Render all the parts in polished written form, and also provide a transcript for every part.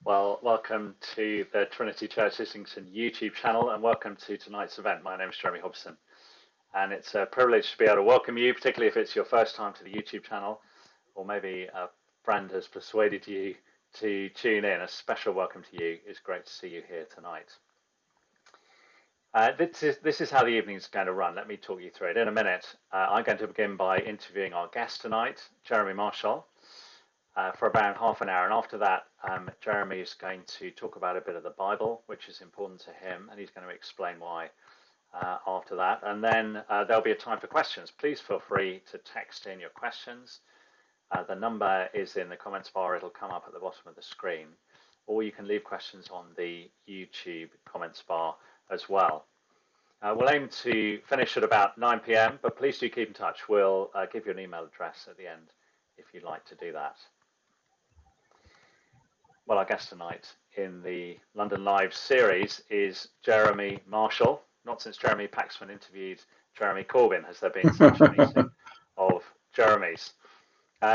Well, welcome to the Trinity Church Islington YouTube channel and welcome to tonight's event. My name is Jeremy Hobson and it's a privilege to be able to welcome you, particularly if it's your first time to the YouTube channel or maybe a friend has persuaded you to tune in. A special welcome to you. It's great to see you here tonight. This is how the evening is going to run. Let me talk you through it. In a minute, I'm going to begin by interviewing our guest tonight, Jeremy Marshall. For about half an hour, and after that Jeremy is going to talk about a bit of the Bible, which is important to him, and he's going to explain why after that, and then there'll be a time for questions. Please feel free to text in your questions. The number is in the comments bar. It'll come up at the bottom of the screen, or you can leave questions on the YouTube comments bar as well. We'll aim to finish at about 9 p.m, but please do keep in touch. We'll give you an email address at the end if you'd like to do that. Well, our guest tonight in the London Live series is Jeremy Marshall. Not since Jeremy Paxman interviewed Jeremy Corbyn has there been such a meeting of Jeremys.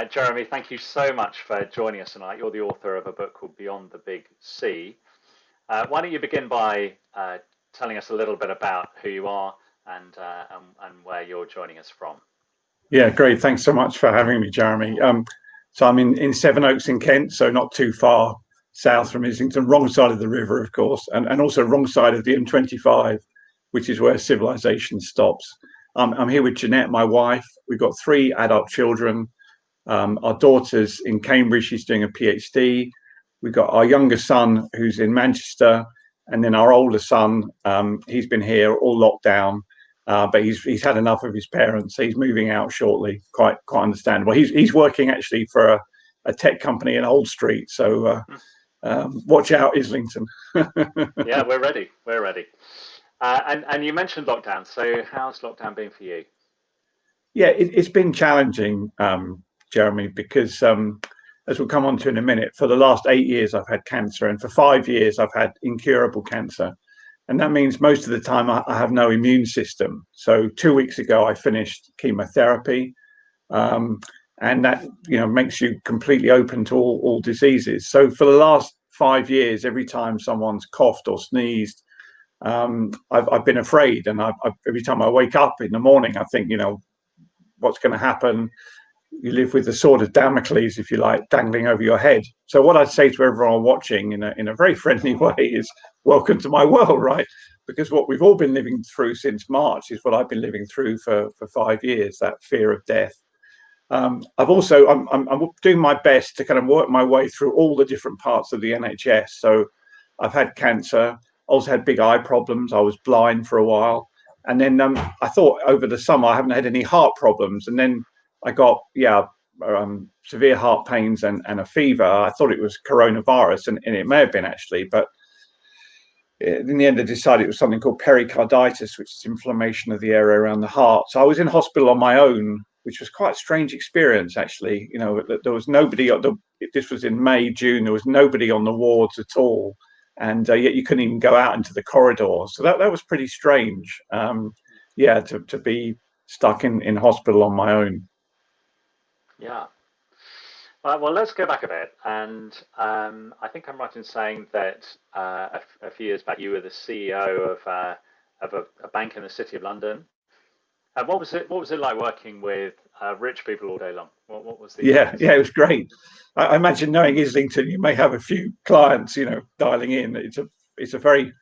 Jeremy, thank you so much for joining us tonight. You're the author of a book called Beyond the Big C. Why don't you begin by telling us a little bit about who you are and where you're joining us from? Yeah, great. Thanks so much for having me, Jeremy. So I'm in Sevenoaks in Kent, so not too far south from Islington, wrong side of the river, of course, and also wrong side of the M25, which is where civilization stops. I'm here with Jeanette, my wife. We've got 3 adult children. Our daughter's in Cambridge. She's doing a PhD. We've got our younger son who's in Manchester, and then our older son, he's been here all locked down. But he's had enough of his parents. So he's moving out shortly. Quite understandable. He's working actually for a tech company in Old Street. So watch out, Islington. Yeah, we're ready. We're ready. And you mentioned lockdown. So how's lockdown been for you? Yeah, it's been challenging, Jeremy, because as we'll come on to in a minute, for the last 8 years I've had cancer, and for 5 years I've had incurable cancer. And that means most of the time I have no immune system. So 2 weeks ago, I finished chemotherapy. And that, makes you completely open to all diseases. So for the last 5 years, every time someone's coughed or sneezed, I've been afraid. And every time I wake up in the morning, I think, what's going to happen? You live with the sword of Damocles, if you like, dangling over your head. So what I'd say to everyone watching in a very friendly way is welcome to my world, right? Because what we've all been living through since March is what I've been living through for 5 years, that fear of death. I'm doing my best to kind of work my way through all the different parts of the NHS. So I've had cancer, also had big eye problems. I was blind for a while. And then I thought over the summer I haven't had any heart problems. And then I got, severe heart pains and a fever. I thought it was coronavirus, and it may have been actually, but in the end I decided it was something called pericarditis, which is inflammation of the area around the heart. So I was in hospital on my own, which was quite a strange experience, actually. There was nobody, this was in May, June, there was nobody on the wards at all. And yet you couldn't even go out into the corridors. So that was pretty strange, to be stuck in hospital on my own. Yeah. Well, let's go back a bit. And I think I'm right in saying that a few years back you were the CEO of a bank in the City of London. And what was it like working with rich people all day long? What was the experience? Yeah, it was great. I imagine, knowing Islington, you may have a few clients, dialing in. It's a very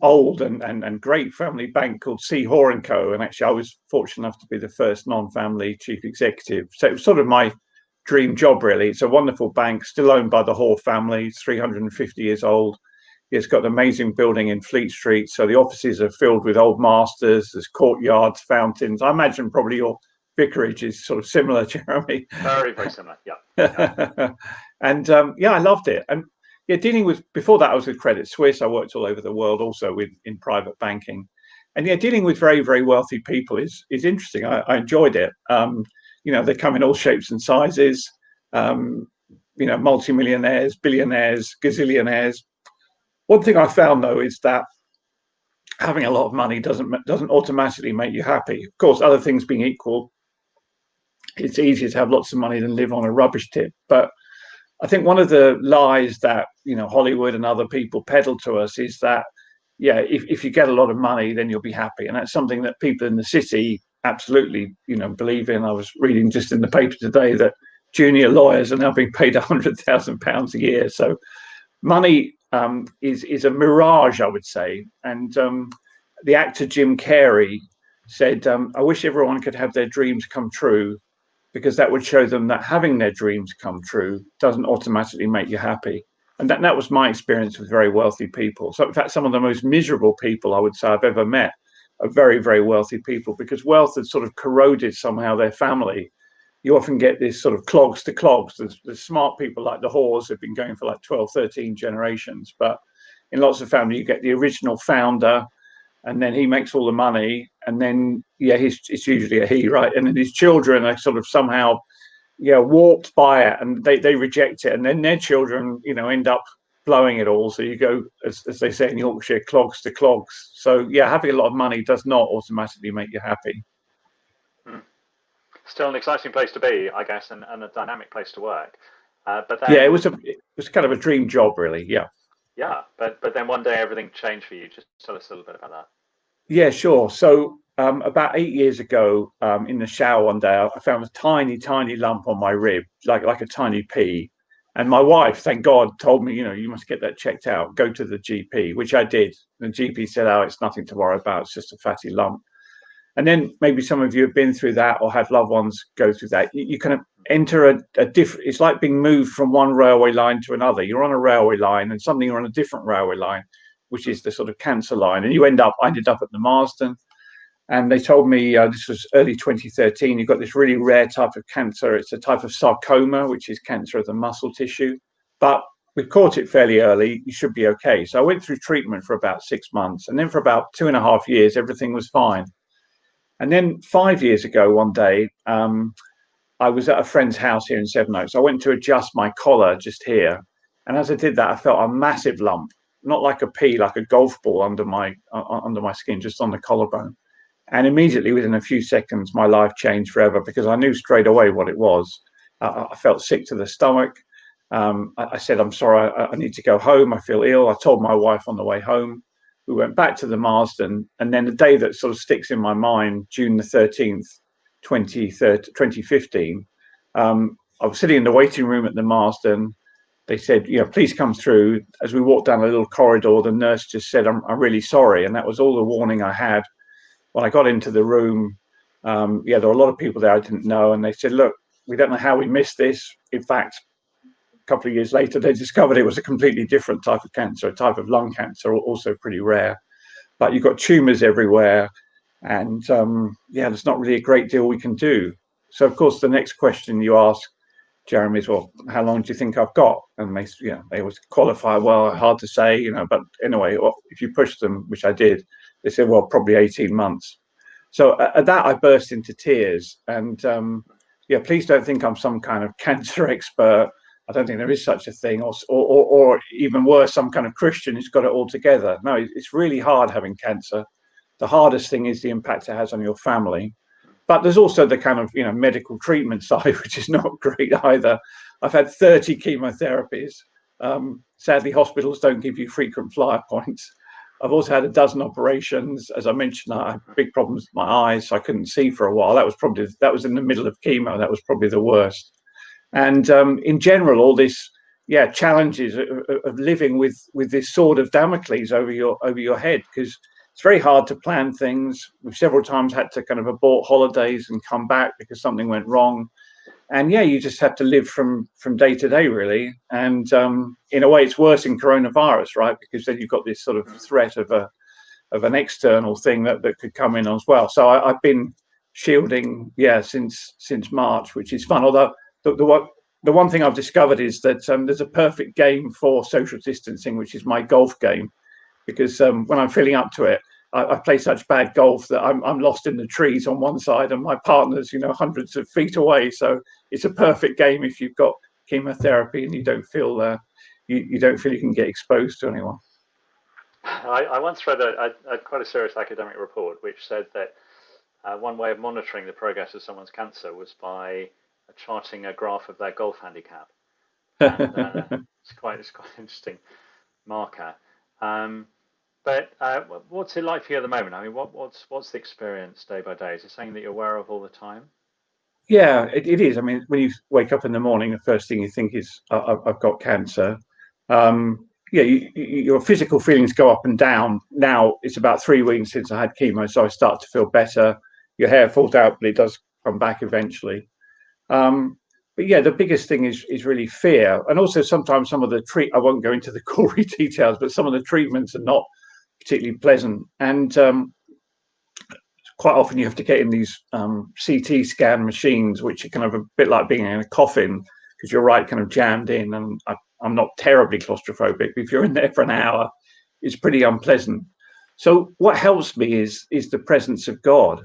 old and great family bank called C. Hoare & Co. And actually, I was fortunate enough to be the first non-family chief executive. So it was sort of my dream job, really. It's a wonderful bank, still owned by the Hoare family. It's 350 years old. It's got an amazing building in Fleet Street. So the offices are filled with old masters. There's courtyards, fountains. I imagine probably your vicarage is sort of similar, Jeremy. Very, very similar. Yeah. And I loved it. And before that, I was with Credit Suisse. I worked all over the world also in private banking. And dealing with very, very wealthy people is interesting. I enjoyed it. They come in all shapes and sizes, multimillionaires, billionaires, gazillionaires. One thing I found, though, is that having a lot of money doesn't automatically make you happy. Of course, other things being equal, it's easier to have lots of money than live on a rubbish tip. But I think one of the lies that Hollywood and other people peddle to us is that if you get a lot of money, then you'll be happy, and that's something that people in the city absolutely believe in. I was reading just in the paper today that junior lawyers are now being paid £100,000 a year. So money is a mirage, I would say. And the actor Jim Carrey said, "I wish everyone could have their dreams come true, because that would show them that having their dreams come true doesn't automatically make you happy." And that was my experience with very wealthy people. So in fact, some of the most miserable people I would say I've ever met are very, very wealthy people, because wealth had sort of corroded somehow their family. You often get this sort of clogs to clogs. There's smart people like the Hawes who've been going for like 12, 13 generations. But in lots of families, you get the original founder, and then he makes all the money, and then it's usually a he, right? And then his children are sort of somehow warped by it, and they reject it, and then their children end up blowing it all. So you go, as they say in Yorkshire, clogs to clogs. So having a lot of money does not automatically make you happy. Still an exciting place to be, I guess, and a dynamic place to work. But then, it was kind of a dream job, really. But then one day everything changed for you. Just tell us a little bit about that. Yeah, sure. So about 8 years ago, in the shower one day, I found a tiny, tiny lump on my rib, like a tiny pea. And my wife, thank God, told me, you must get that checked out. Go to the GP, which I did. The GP said, "Oh, it's nothing to worry about. It's just a fatty lump." And then maybe some of you have been through that or had loved ones go through that. You kind of enter a different. It's like being moved from one railway line to another. You're on a railway line, and suddenly you're on a different railway line, which is the sort of cancer line. And I ended up at the Marsden, and they told me this was early 2013. You've got this really rare type of cancer. It's a type of sarcoma, which is cancer of the muscle tissue. But we caught it fairly early. You should be okay. So I went through treatment for about 6 months, and then for about 2.5 years, everything was fine. And then 5 years ago, one day, I was at a friend's house here in Sevenoaks. I went to adjust my collar just here, and as I did that, I felt a massive lump, not like a pea, like a golf ball under my skin, just on the collarbone. And immediately, within a few seconds, my life changed forever, because I knew straight away what it was. I felt sick to the stomach. I said, "I'm sorry, I need to go home. I feel ill." I told my wife on the way home. We went back to the Marsden, and then the day that sort of sticks in my mind, June the 13th, 2015, I was sitting in the waiting room at the Marsden. They said, "Please come through." As we walked down a little corridor, the nurse just said, I'm really sorry. And that was all the warning I had. When I got into the room, there were a lot of people there I didn't know. And they said, "Look, we don't know how we missed this. In fact, a couple of years later, they discovered it was a completely different type of cancer, a type of lung cancer, also pretty rare. But you've got tumors everywhere. And there's not really a great deal we can do." So, of course, the next question you ask, Jeremy, is, "Well, how long do you think I've got?" And they always qualify, "Well, hard to say, but anyway, if you push them," which I did, they said, "Well, probably 18 months. So at that, I burst into tears. And please don't think I'm some kind of cancer expert. I don't think there is such a thing, or even worse, some kind of Christian who's got it all together. No, it's really hard having cancer. The hardest thing is the impact it has on your family. But there's also the kind of medical treatment side, which is not great either. I've had 30 chemotherapies. Sadly, hospitals don't give you frequent flyer points. I've also had a dozen operations. As I mentioned, I had big problems with my eyes, so I couldn't see for a while. That was in the middle of chemo. That was probably the worst. And in general, all this, challenges of living with this sword of Damocles over your head, because it's very hard to plan things. We've several times had to kind of abort holidays and come back because something went wrong. And you just have to live from day to day, really. And in a way, it's worse in coronavirus, right? Because then you've got this sort of threat of an external thing that could come in as well. So I've been shielding, since March, which is fun. Although the one thing I've discovered is that there's a perfect game for social distancing, which is my golf game, because when I'm feeling up to it, I play such bad golf that I'm lost in the trees on one side, and my partner's hundreds of feet away. So it's a perfect game if you've got chemotherapy and you don't feel you can get exposed to anyone. I once read a quite a serious academic report which said that one way of monitoring the progress of someone's cancer was by charting a graph of their golf handicap, and it's quite an interesting marker. But what's it like for you at the moment? I mean, what's the experience day by day? Is it something that you're aware of all the time? Yeah, it is. I mean, when you wake up in the morning, the first thing you think is, I've got cancer. Yeah, your physical feelings go up and down. Now it's about 3 weeks since I had chemo, so I start to feel better. Your hair falls out, but it does come back eventually. But yeah, the biggest thing is really fear, and also sometimes some of the I won't go into the gory details, but some of the treatments are not particularly pleasant, and quite often you have to get in these CT scan machines, which are kind of a bit like being in a coffin because you're right kind of jammed in. And I'm not terribly claustrophobic, but if you're in there for an hour, it's pretty unpleasant. So what helps me is the presence of God.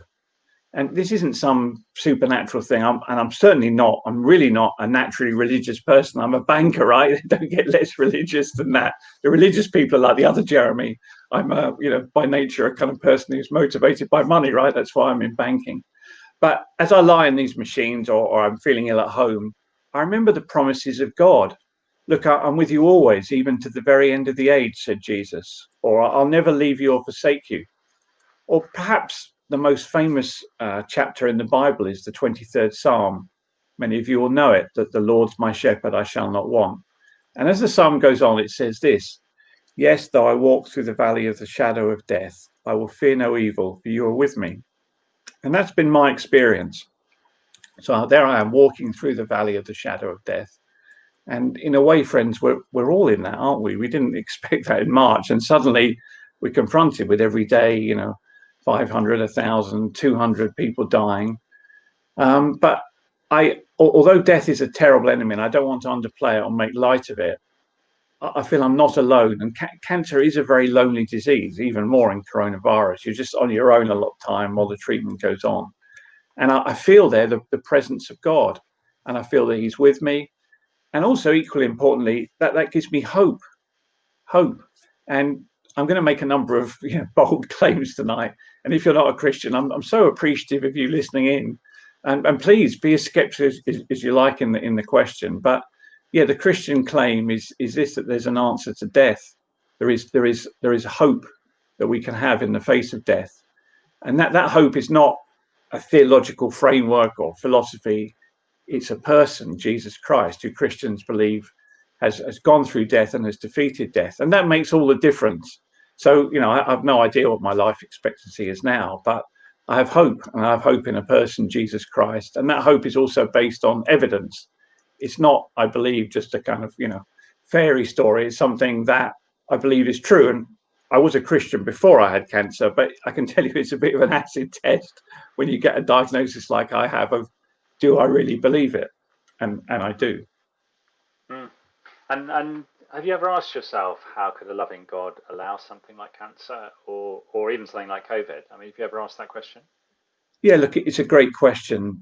And this isn't some supernatural thing. I'm certainly not. I'm really not a naturally religious person. I'm a banker, right? Don't get less religious than that. The religious people are like the other Jeremy. I'm by nature a kind of person who's motivated by money, right? That's why I'm in banking. But as I lie in these machines or I'm feeling ill at home, I remember the promises of God. Look, I'm with you always, even to the very end of the age, said Jesus. Or I'll never leave you or forsake you. Or perhaps the most famous chapter in the Bible is the 23rd Psalm. Many of you will know it, that the Lord's my shepherd, I shall not want. And as the psalm goes on, it says this: yes, though I walk through the valley of the shadow of death, I will fear no evil, for you are with me. And that's been my experience. So there I am walking through the valley of the shadow of death. And in a way, friends, we're all in that, aren't we? We didn't expect that in March. And suddenly we're confronted with every day, 500, 1,000, 200 people dying. But although death is a terrible enemy, and I don't want to underplay it or make light of it, I feel I'm not alone. And cancer is a very lonely disease, even more in coronavirus. You're just on your own a lot of time while the treatment goes on. And I feel there the presence of God, and I feel that He's with me. And also, equally importantly, that gives me hope. And I'm going to make a number of bold claims tonight. And if you're not a Christian, I'm so appreciative of you listening in. And please be as skeptical as you like in the question. But yeah, the Christian claim is this: that there's an answer to death. There is hope that we can have in the face of death, and that hope is not a theological framework or philosophy. It's a person, Jesus Christ, who Christians believe has gone through death and has defeated death, and that makes all the difference. So I have no idea what my life expectancy is now, but I have hope, and I have hope in a person, Jesus Christ, and that hope is also based on evidence. It's not, I believe, just a kind of fairy story. It's something that I believe is true. And I was a Christian before I had cancer, but I can tell you it's a bit of an acid test when you get a diagnosis like I have of, do I really believe it? And I do. Mm. And have you ever asked yourself, how could a loving God allow something like cancer or even something like COVID? I mean, have you ever asked that question? Yeah, look, it's a great question,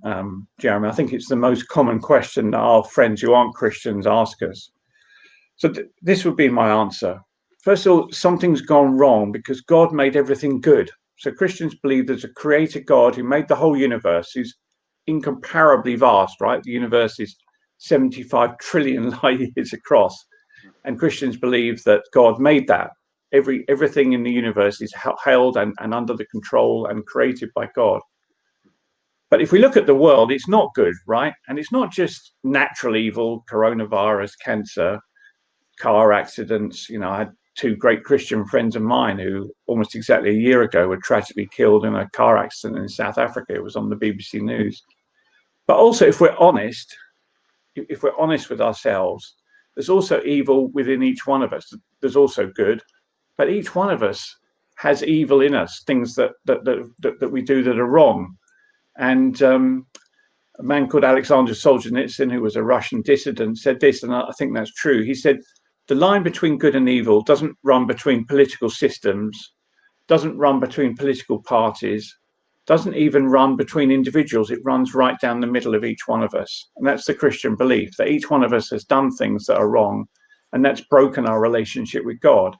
Jeremy. I think it's the most common question that our friends who aren't Christians ask us. So this would be my answer. First of all, something's gone wrong because God made everything good. So Christians believe there's a creator God who made the whole universe, who's incomparably vast, right? The universe is 75 trillion light years across. And Christians believe that God made that. Everything in the universe is held and under the control and created by God. But if we look at the world, it's not good, right? And it's not just natural evil, coronavirus, cancer, car accidents. I had two great Christian friends of mine who almost exactly a year ago were tragically killed in a car accident in South Africa. It was on the BBC News. But also, if we're honest with ourselves, there's also evil within each one of us. There's also good, but each one of us has evil in us, things that we do that are wrong. And a man called Alexander Solzhenitsyn, who was a Russian dissident, said this, and I think that's true. He said, the line between good and evil doesn't run between political systems, doesn't run between political parties, doesn't even run between individuals. It runs right down the middle of each one of us. And that's the Christian belief, that each one of us has done things that are wrong, and that's broken our relationship with God.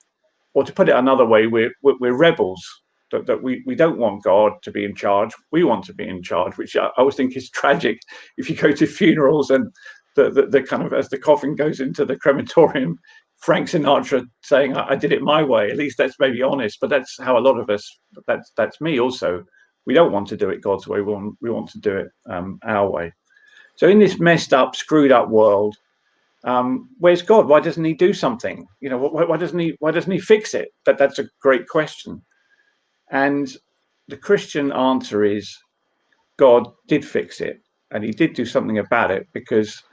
Or to put it another way, we're rebels. That we don't want God to be in charge. We want to be in charge, which I always think is tragic. If you go to funerals and the kind of, as the coffin goes into the crematorium, Frank Sinatra saying, I did it my way. At least that's maybe honest, but that's how a lot of us, that's me also. We don't want to do it God's way. We want to do it our way. So in this messed up, screwed up world, where's God? Why doesn't he do something? You know, why doesn't he fix it? That's a great question. And the Christian answer is God did fix it, and he did do something about it, because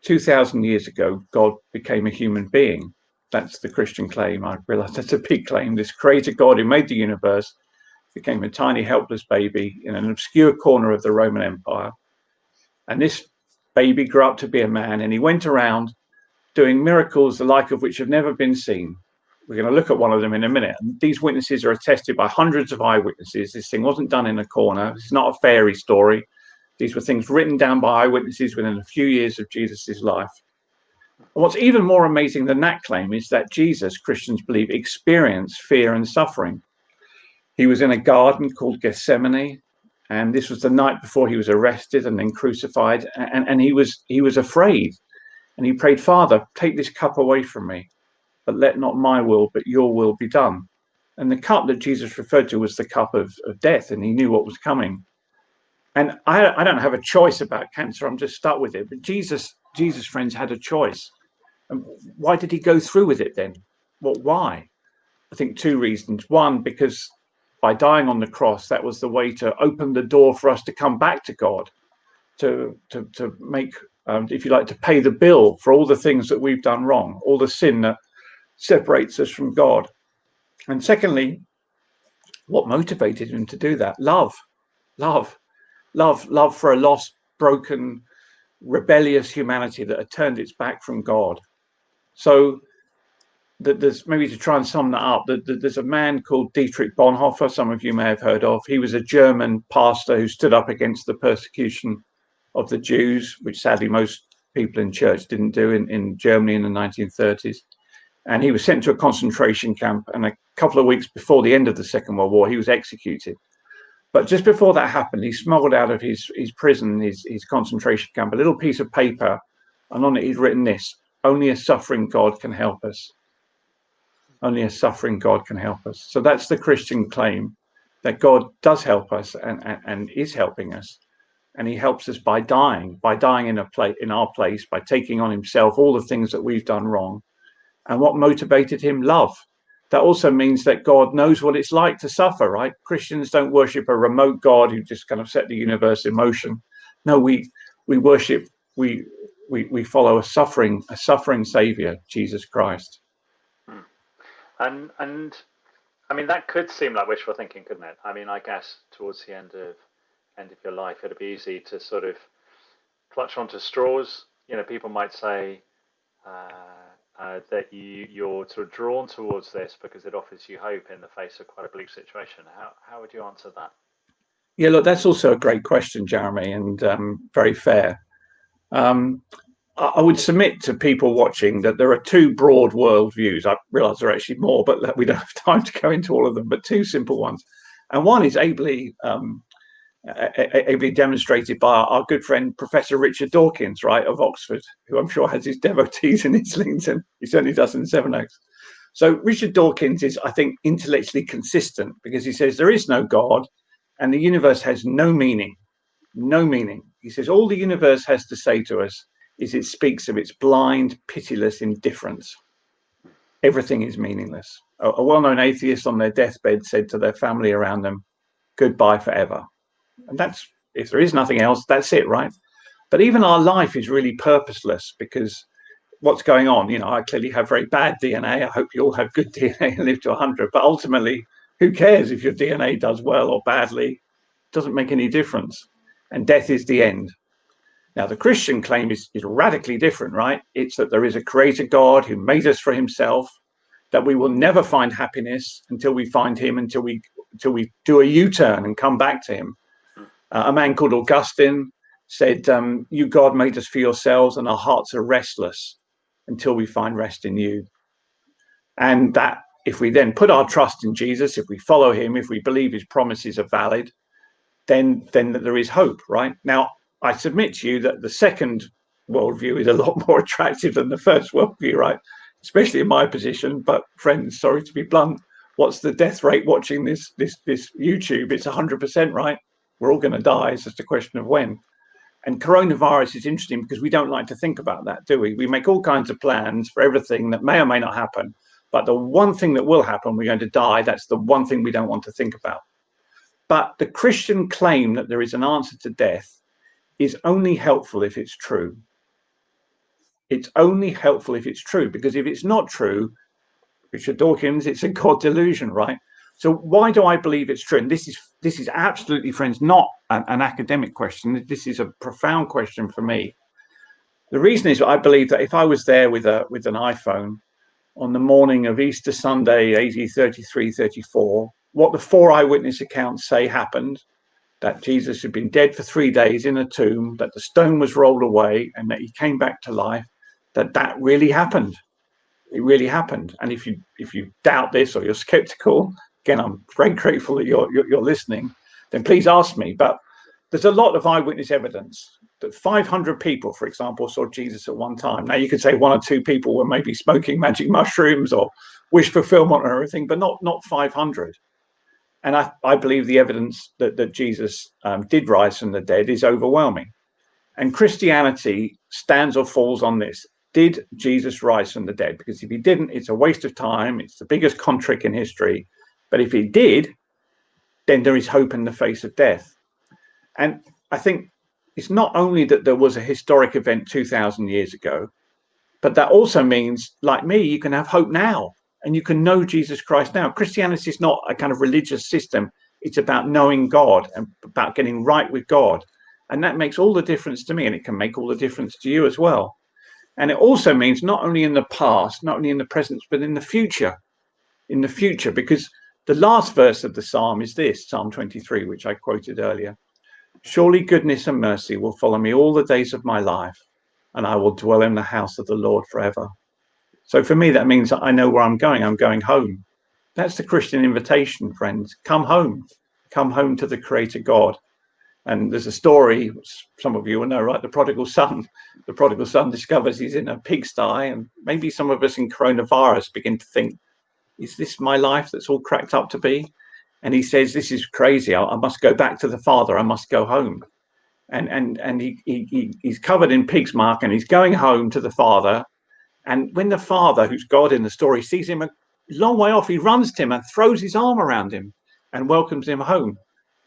2,000 years ago, God became a human being. That's the Christian claim. I realize that's a big claim. This creator God who made the universe became a tiny, helpless baby in an obscure corner of the Roman Empire. And this baby grew up to be a man, and he went around doing miracles the like of which have never been seen. We're going to look at one of them in a minute. And these witnesses are attested by hundreds of eyewitnesses. This thing wasn't done in a corner. It's not a fairy story. These were things written down by eyewitnesses within a few years of Jesus's life. And what's even more amazing than that claim is that Jesus, Christians believe, experienced fear and suffering. He was in a garden called Gethsemane, and this was the night before he was arrested and then crucified. And he was afraid. And he prayed, Father, take this cup away from me, but let not my will, but your will be done. And the cup that Jesus referred to was the cup of death, and he knew what was coming. And I don't have a choice about cancer. I'm just stuck with it. But Jesus, friends, had a choice. And why did he go through with it then? Well, why? I think two reasons. One, because by dying on the cross, that was the way to open the door for us to come back to God, to make, if you like, to pay the bill for all the things that we've done wrong, all the sin that separates us from God. And secondly, what motivated him to do that? Love for a lost, broken, rebellious humanity that had turned its back from God. So there's, maybe to try and sum that up, there's a man called Dietrich Bonhoeffer, some of you may have heard of. He was a German pastor who stood up against the persecution of the Jews, which sadly most people in church didn't do in Germany in the 1930s. And he was sent to a concentration camp, and a couple of weeks before the end of the Second World War, he was executed. But just before that happened, he smuggled out of his prison, his concentration camp, a little piece of paper, and on it he'd written this: only a suffering God can help us. Only a suffering God can help us. So that's the Christian claim, that God does help us and is helping us. And he helps us by dying in our place, by taking on himself all the things that we've done wrong. And what motivated him? Love. That also means that God knows what it's like to suffer, right? Christians don't worship a remote God who just kind of set the universe in motion. No, we worship, we follow a suffering Savior, Jesus Christ. And I mean, that could seem like wishful thinking, couldn't it? I mean, I guess towards the end of your life, it'd be easy to sort of clutch onto straws. You know, people might say that you're sort of drawn towards this because it offers you hope in the face of quite a bleak situation. How would you answer that? Yeah, look, that's also a great question, Jeremy, and very fair. I would submit to people watching that there are two broad worldviews. I realise there are actually more, but we don't have time to go into all of them, but two simple ones. And one is ably demonstrated by our good friend, Professor Richard Dawkins, right, of Oxford, who I'm sure has his devotees in Islington. He certainly does in Sevenoaks. So Richard Dawkins is, I think, intellectually consistent, because he says there is no God and the universe has no meaning. No meaning. He says all the universe has to say to us is it speaks of its blind, pitiless indifference. Everything is meaningless. A well-known atheist on their deathbed said to their family around them, goodbye forever. And that's, if there is nothing else, that's it, right? But even our life is really purposeless, because what's going on? You know, I clearly have very bad DNA. I hope you all have good DNA and live to 100. But ultimately, who cares if your DNA does well or badly? It doesn't make any difference. And death is the end. Now, the Christian claim is radically different, right? It's that there is a creator God who made us for himself, that we will never find happiness until we find him, until we do a U-turn and come back to him. A man called Augustine said, you, God, made us for yourselves, and our hearts are restless until we find rest in you. And that if we then put our trust in Jesus, if we follow him, if we believe his promises are valid, then there is hope, right? Now, I submit to you that the second worldview is a lot more attractive than the first worldview, right? Especially in my position. But friends, sorry to be blunt, what's the death rate watching this YouTube? It's 100%, right? We're all going to die. It's just a question of when. And coronavirus is interesting because we don't like to think about that, do we? We make all kinds of plans for everything that may or may not happen. But the one thing that will happen, we're going to die. That's the one thing we don't want to think about. But the Christian claim that there is an answer to death is only helpful if it's true. It's only helpful if it's true, because if it's not true, Richard Dawkins, it's a God delusion, right? So why do I believe it's true? And this is absolutely, friends, not an academic question. This is a profound question for me. The reason is I believe that if I was there with an iPhone on the morning of Easter Sunday, AD 33, 34, what the 4 eyewitness accounts say happened, that Jesus had been dead for 3 days in a tomb, that the stone was rolled away, and that he came back to life, that really happened. It really happened. And if you doubt this or you're skeptical, again, I'm very grateful that you're listening, then please ask me. But there's a lot of eyewitness evidence that 500 people, for example, saw Jesus at one time. Now you could say 1 or 2 people were maybe smoking magic mushrooms or wish fulfillment or everything, but not 500. And I believe the evidence that Jesus did rise from the dead is overwhelming. And Christianity stands or falls on this. Did Jesus rise from the dead? Because if he didn't, it's a waste of time. It's the biggest con trick in history. But if he did, then there is hope in the face of death. And I think it's not only that there was a historic event 2,000 years ago, but that also means, like me, you can have hope now and you can know Jesus Christ now. Christianity is not a kind of religious system. It's about knowing God and about getting right with God. And that makes all the difference to me, and it can make all the difference to you as well. And it also means not only in the past, not only in the present, but in the future. In the future, because the last verse of the psalm is this, Psalm 23, which I quoted earlier. Surely goodness and mercy will follow me all the days of my life, and I will dwell in the house of the Lord forever. So for me, that means I know where I'm going. I'm going home. That's the Christian invitation, friends. Come home. Come home to the Creator God. And there's a story, some of you will know, right? The prodigal son. The prodigal son discovers he's in a pigsty, and maybe some of us in coronavirus begin to think, is this my life that's all cracked up to be? And he says, this is crazy. I must go back to the Father. I must go home. And he's covered in pig's mark, and he's going home to the Father. And when the Father, who's God in the story, sees him a long way off, he runs to him and throws his arm around him and welcomes him home.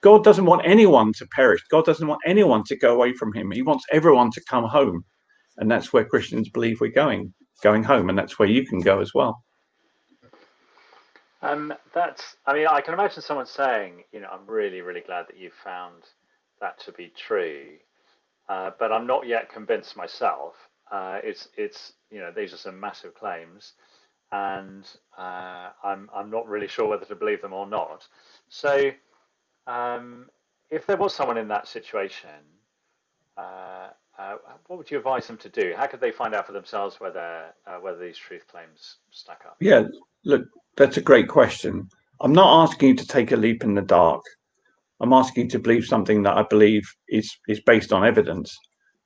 God doesn't want anyone to perish. God doesn't want anyone to go away from him. He wants everyone to come home. And that's where Christians believe we're going home. And that's where you can go as well. I can imagine someone saying, I'm really, really glad that you found that to be true, but I'm not yet convinced myself. It's these are some massive claims, and I'm not really sure whether to believe them or not. So, if there was someone in that situation, what would you advise them to do? How could they find out for themselves whether these truth claims stack up? Yeah, look, that's a great question. I'm not asking you to take a leap in the dark. I'm asking you to believe something that I believe is based on evidence.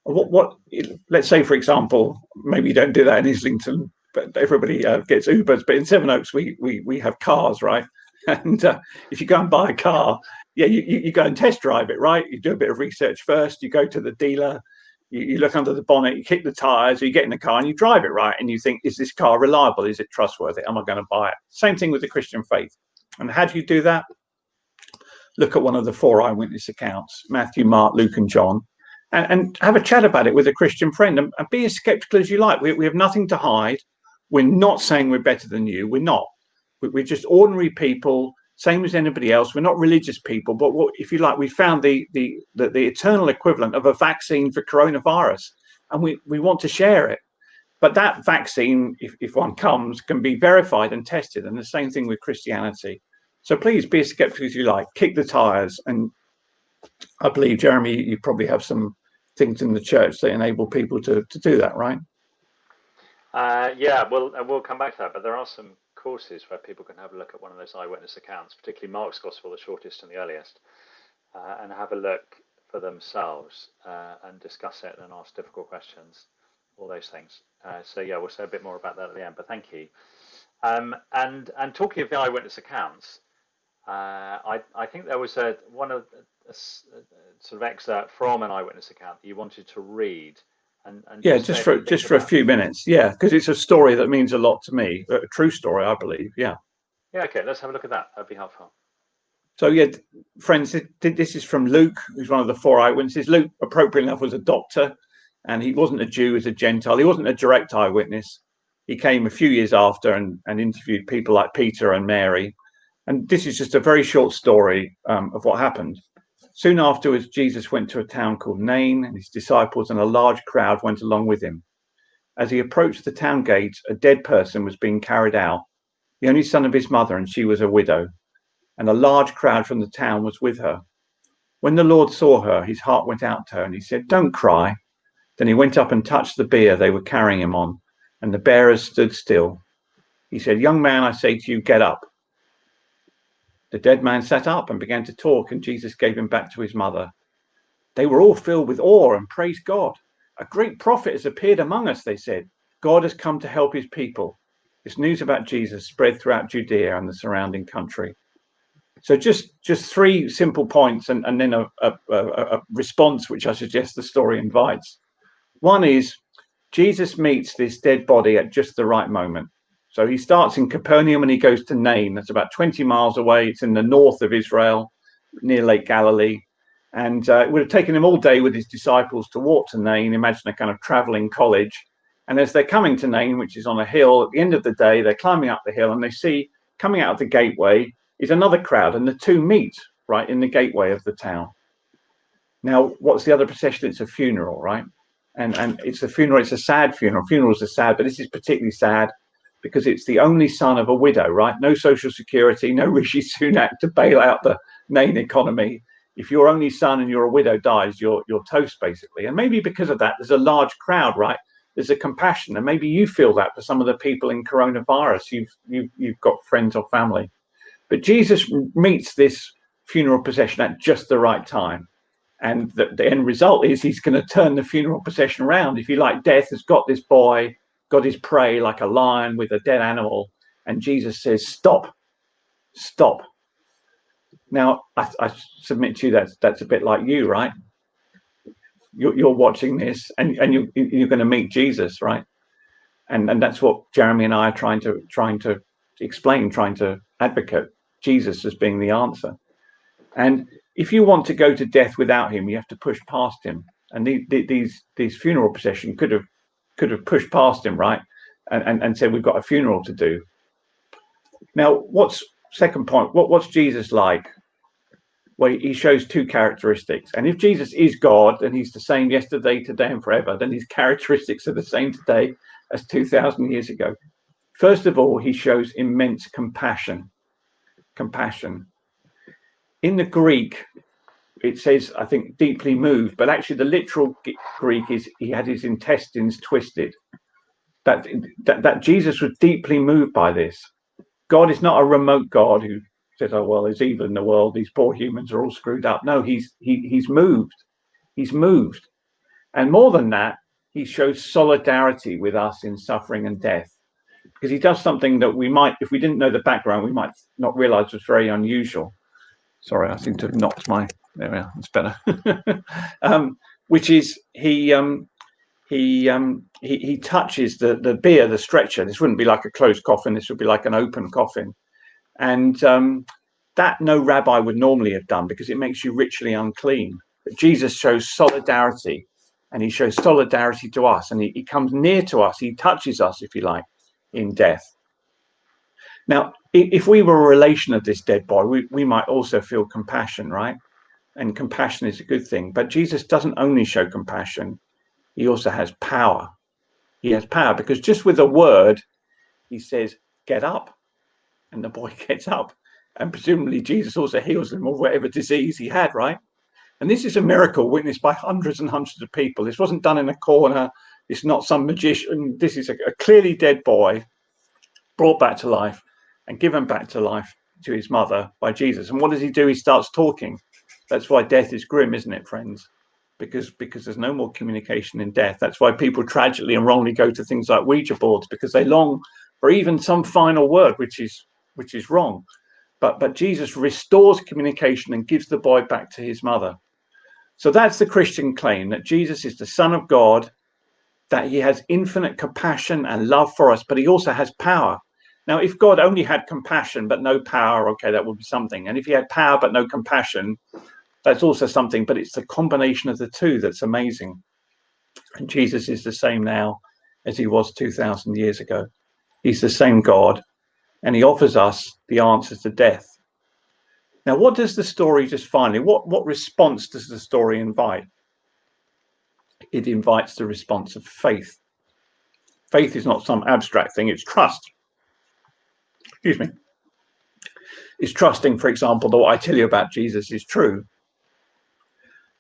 What let's say, for example, maybe you don't do that in Islington, but everybody gets Ubers. But in Sevenoaks, we have cars, right? And if you go and buy a car, yeah, you go and test drive it, right? You do a bit of research first. You go to the dealer, you look under the bonnet, you kick the tires, you get in the car and you drive it, right? And you think, is this car reliable? Is it trustworthy? Am I going to buy it? Same thing with the Christian faith. And how do you do that? Look at one of the 4 eyewitness accounts, Matthew, Mark, Luke, and John, and have a chat about it with a Christian friend, and be as skeptical as you like. We have nothing to hide. We're not saying we're better than you. We're not. We're just ordinary people, same as anybody else. We're not religious people, but if you like, we found the eternal equivalent of a vaccine for coronavirus, and we want to share it. But that vaccine, if one comes, can be verified and tested, and the same thing with Christianity. So please be as skeptical as you like. Kick the tires. And I believe, Jeremy, you probably have some things in the church that enable people to do that, right? Yeah, we'll come back to that. But there are some courses where people can have a look at one of those eyewitness accounts, particularly Mark's Gospel, the shortest and the earliest, and have a look for themselves and discuss it and ask difficult questions, all those things. So yeah, we'll say a bit more about that at the end, but thank you. And talking of the eyewitness accounts, I think there was a sort of excerpt from an eyewitness account that you wanted to read. And yeah, just for a few minutes. Yeah, because it's a story that means a lot to me, a true story, I believe. Yeah. Yeah, okay, let's have a look at that. That'd be helpful. So yeah, friends, this is from Luke, who's one of the 4 eyewitnesses. Luke, appropriately enough, was a doctor, and he wasn't a Jew, he was a Gentile. He wasn't a direct eyewitness. He came a few years after and interviewed people like Peter and Mary. And this is just a very short story of what happened. Soon afterwards, Jesus went to a town called Nain, and his disciples and a large crowd went along with him. As he approached the town gate, a dead person was being carried out, the only son of his mother, and she was a widow, and a large crowd from the town was with her. When the Lord saw her, his heart went out to her, and he said, "Don't cry." Then he went up and touched the bier they were carrying him on, and the bearers stood still. He said, "Young man, I say to you, get up." The dead man sat up and began to talk, and Jesus gave him back to his mother. They were all filled with awe and praised God. "A great prophet has appeared among us," they said. "God has come to help his people." This news about Jesus spread throughout Judea and the surrounding country. So just 3 simple points and then a response, which I suggest the story invites. One is Jesus meets this dead body at just the right moment. So he starts in Capernaum and he goes to Nain. That's about 20 miles away. It's in the north of Israel, near Lake Galilee. And it would have taken him all day with his disciples to walk to Nain. Imagine a kind of traveling college. And as they're coming to Nain, which is on a hill, at the end of the day, they're climbing up the hill and they see coming out of the gateway is another crowd, and the 2 meet right in the gateway of the town. Now, what's the other procession? It's a funeral, right? And it's a funeral. It's a sad funeral. Funerals are sad, but this is particularly sad because it's the only son of a widow, right? No social security, no Rishi Sunak to bail out the Nain economy. If your only son and you're a widow dies, you're toast, basically. And maybe because of that, there's a large crowd, right? There's a compassion, and maybe you feel that for some of the people in coronavirus. You've got friends or family. But Jesus meets this funeral procession at just the right time. And the end result is he's going to turn the funeral procession around. If you like, death has got this boy, got his prey like a lion with a dead animal. And Jesus says, "Stop, stop." Now, I submit to you that's a bit like you, right? You're watching this and you're going to meet Jesus, right? And that's what Jeremy and I are trying to explain, trying to advocate Jesus as being the answer. And if you want to go to death without him, you have to push past him. And these funeral procession could have pushed past him, right? And said, "We've got a funeral to do." Now, what's second point? What's Jesus like? Well, he shows 2 characteristics. And if Jesus is God and he's the same yesterday, today, and forever, then his characteristics are the same today as 2,000 years ago. First of all, he shows immense compassion. Compassion. In the Greek, it says, I think, deeply moved, but actually the literal Greek is he had his intestines twisted. That Jesus was deeply moved by this. God is not a remote God who says, "Oh, well, there's evil in the world. These poor humans are all screwed up." No, he's moved. He's moved. And more than that, he shows solidarity with us in suffering and death. Because he does something that we might, if we didn't know the background, we might not realize was very unusual. Sorry, I seem to have knocked my. There we are. It's better. Which is he touches the bier, the stretcher. This wouldn't be like a closed coffin. This would be like an open coffin, and that no rabbi would normally have done because it makes you ritually unclean. But Jesus shows solidarity, and he shows solidarity to us, and he comes near to us. He touches us, if you like, in death. Now, if we were a relation of this dead boy, we might also feel compassion, right? And compassion is a good thing. But Jesus doesn't only show compassion, he also has power. He has power because just with a word, he says, "Get up." And the boy gets up. And presumably Jesus also heals him of whatever disease he had, right? And this is a miracle witnessed by hundreds and hundreds of people. This wasn't done in a corner. It's not some magician. This is a clearly dead boy brought back to life and given back to life to his mother by Jesus. And what does he do? He starts talking. That's why death is grim, isn't it, friends? Because there's no more communication in death. That's why people tragically and wrongly go to things like Ouija boards, because they long for even some final word, which is wrong. But Jesus restores communication and gives the boy back to his mother. So that's the Christian claim, that Jesus is the Son of God, that he has infinite compassion and love for us, but he also has power. Now, if God only had compassion but no power, okay, that would be something. And if he had power but no compassion, that's also something. But it's the combination of the two that's amazing. And Jesus is the same now as he was 2,000 years ago. He's the same God, and he offers us the answers to death. Now, what does the story just finally, what response does the story invite? It invites the response of faith. Faith is not some abstract thing, it's trust. Excuse me. It's trusting, for example, that what I tell you about Jesus is true.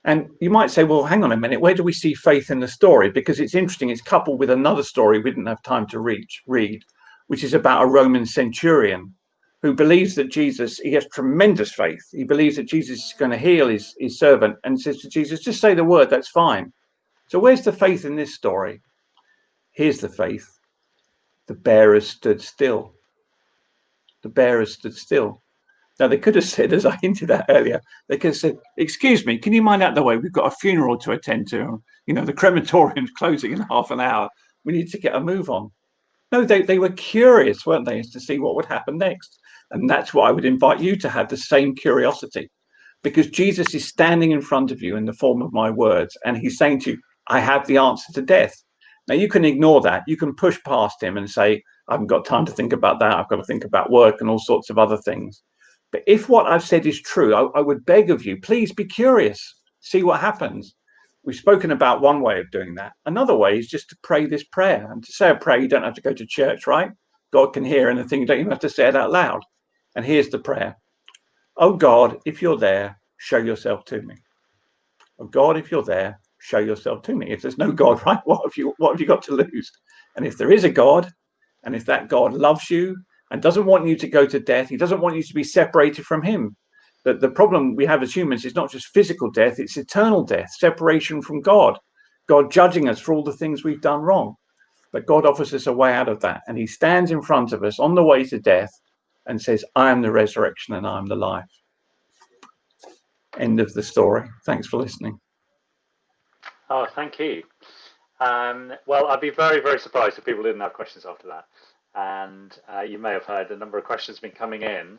And you might say, well, hang on a minute, where do we see faith in the story? Because it's interesting, it's coupled with another story we didn't have time to read, which is about a Roman centurion who believes that Jesus, he has tremendous faith. He believes that Jesus is going to heal his servant, and says to Jesus, just say the word, that's fine. So where's the faith in this story? Here's the faith. The bearers stood still. The bearers stood still. Now, they could have said, as I hinted at earlier, they could have said, excuse me, can you mind out the way? We've got a funeral to attend to. You know, the crematorium's closing in half an hour. We need to get a move on. No, they were curious, weren't they, as to see what would happen next. And that's why I would invite you to have the same curiosity, because Jesus is standing in front of you in the form of my words, and he's saying to you, I have the answer to death. Now, you can ignore that. You can push past him and say, I haven't got time to think about that. I've got to think about work and all sorts of other things. But if what I've said is true, I would beg of you, please be curious, see what happens. We've spoken about one way of doing that. Another way is just to pray this prayer. And to say a prayer, you don't have to go to church, right? God can hear anything. You don't even have to say it out loud. And here's the prayer. Oh God, if you're there, show yourself to me. Oh God, if you're there, show yourself to me. If there's no God, right, what have you got to lose? And if there is a God, and if that God loves you and doesn't want you to go to death, he doesn't want you to be separated from him. The problem we have as humans is not just physical death, it's eternal death, separation from God, God judging us for all the things we've done wrong. But God offers us a way out of that. And he stands in front of us on the way to death and says, I am the resurrection and I am the life. End of the story. Thanks for listening. Oh, thank you. Well, I'd be very, very surprised if people didn't have questions after that. And you may have heard a number of questions been coming in.